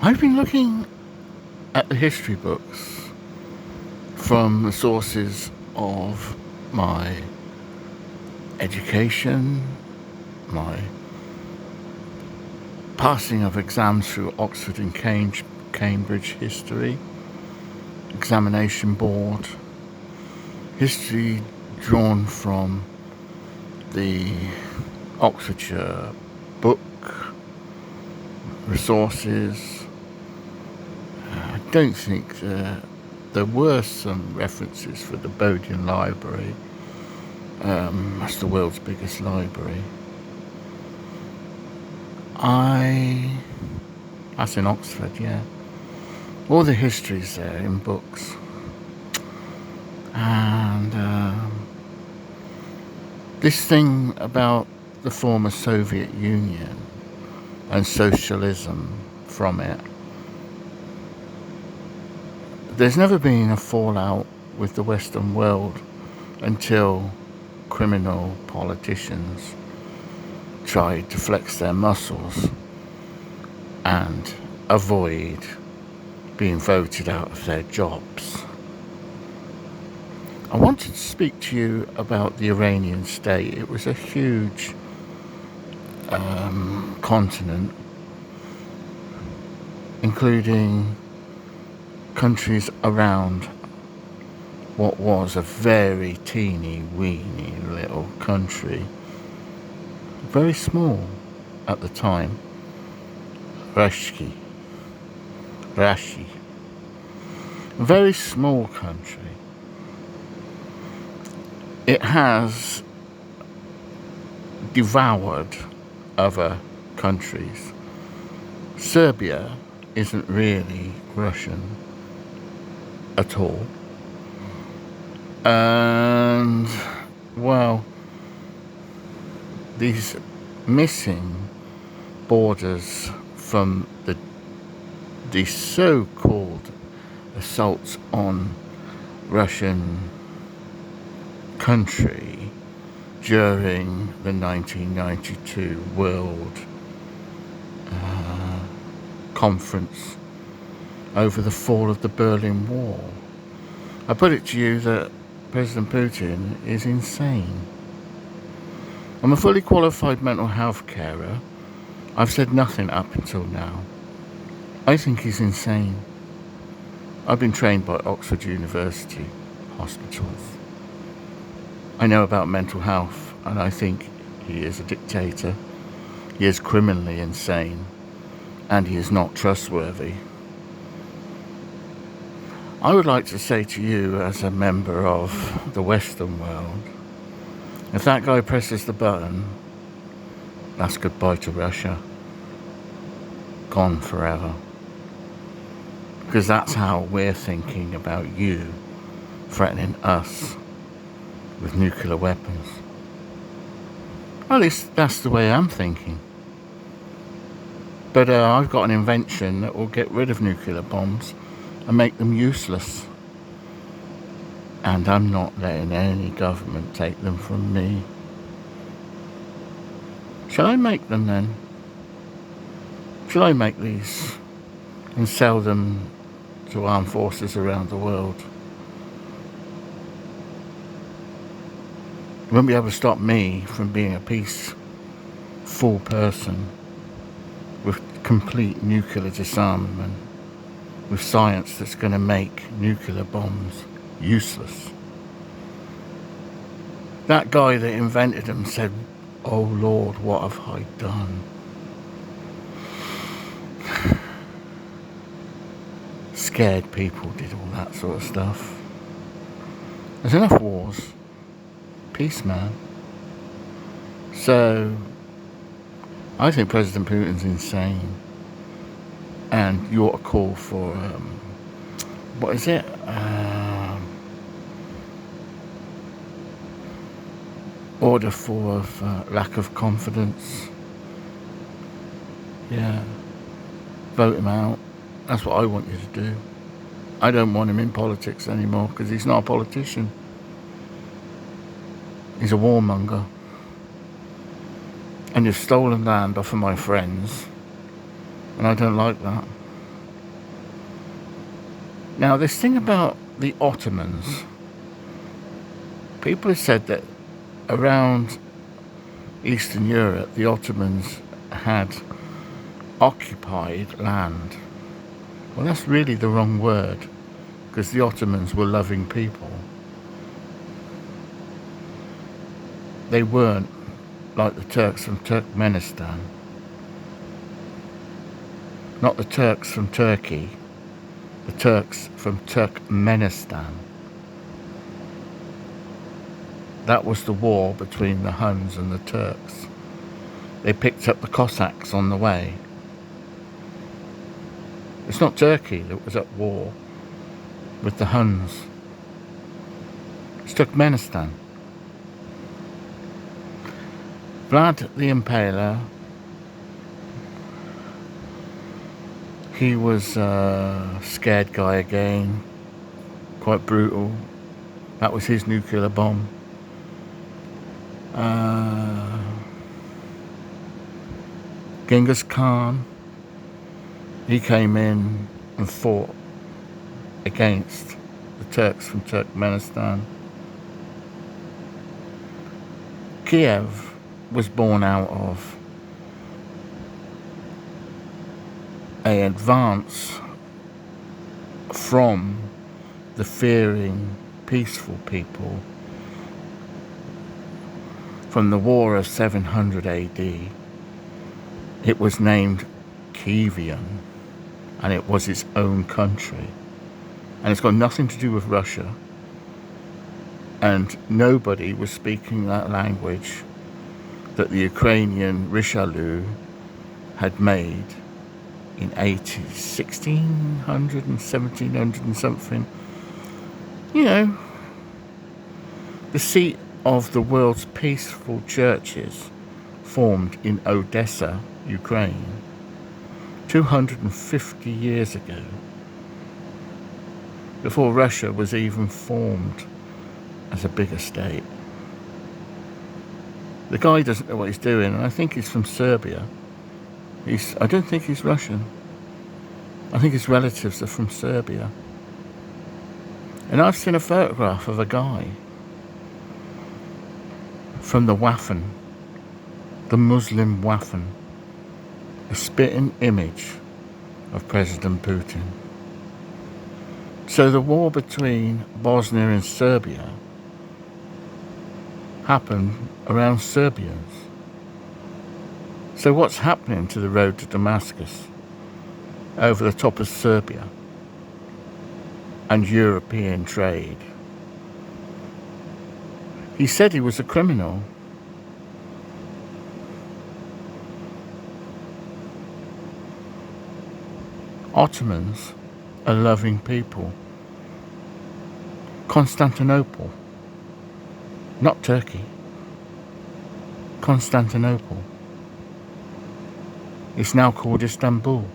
I've been looking at the history books from the sources of my education, my passing of exams through Oxford and Cambridge history, examination board, history drawn from the Oxfordshire book, resources. I don't think there were some references for the Bodleian Library. That's the world's biggest library. That's in Oxford, yeah. All the history's there in books. And this thing about the former Soviet Union and socialism from it, there's never been a fallout with the Western world until criminal politicians tried to flex their muscles and avoid being voted out of their jobs. I wanted to speak to you about the Iranian state. It was a huge continent, including countries around what was a very teeny weeny little country, very small at the time, Rashi, a very small country. It has devoured other countries. Serbia isn't really Russian at all. And, well, these missing borders from the so-called assaults on Russian country during the 1992 World Conference over the fall of the Berlin Wall. I put it to you that President Putin is insane. I'm a fully qualified mental health carer. I've said nothing up until now. I think he's insane. I've been trained by Oxford University hospitals. I know about mental health, and I think he is a dictator. He is criminally insane, and he is not trustworthy. I would like to say to you, as a member of the Western world, if that guy presses the button, that's goodbye to Russia. Gone forever. Because that's how we're thinking about you threatening us with nuclear weapons. At least that's the way I'm thinking. But I've got an invention that will get rid of nuclear bombs and make them useless. And I'm not letting any government take them from me. Shall I make them then? Shall I make these and sell them to armed forces around the world? You won't be able to stop me from being a peaceful person with complete nuclear disarmament, with science that's going to make nuclear bombs useless. That guy that invented them said, "Oh Lord, what have I done?" Scared people did all that sort of stuff. There's enough wars. Peace, man. So, I think President Putin's insane. And you ought to call for, what is it? Order for lack of confidence. Yeah. Vote him out. That's what I want you to do. I don't want him in politics anymore because he's not a politician. He's a warmonger. And you've stolen land off of my friends. And I don't like that. Now, this thing about the Ottomans, people have said that around Eastern Europe, the Ottomans had occupied land. Well, that's really the wrong word, because the Ottomans were loving people. They weren't like the Turks from Turkmenistan. Not the Turks from Turkey, the Turks from Turkmenistan. That was the war between the Huns and the Turks. They picked up the Cossacks on the way. It's not Turkey that was at war with the Huns. It's Turkmenistan. Vlad the Impaler, he was a scared guy again, quite brutal. That was his nuclear bomb. Genghis Khan, he came in and fought against the Turks from Turkmenistan. Kiev was born out of an advance from the fearing, peaceful people from the War of 700 AD. It was named Kievian, and it was its own country. And it's got nothing to do with Russia. And nobody was speaking that language that the Ukrainian Richelieu had made in 1600 and 1700 and something. You know, the seat of the world's peaceful churches formed in Odessa, Ukraine, 250 years ago, before Russia was even formed as a bigger state. The guy doesn't know what he's doing, and I think he's from Serbia. I don't think he's Russian. I think his relatives are from Serbia. And I've seen a photograph of a guy from the Waffen, the Muslim Waffen, a spitting image of President Putin. So the war between Bosnia and Serbia happened around Serbians. So what's happening to the road to Damascus over the top of Serbia and European trade? He said he was a criminal. Ottomans are loving people. Constantinople, not Turkey, Constantinople. It's now called Istanbul.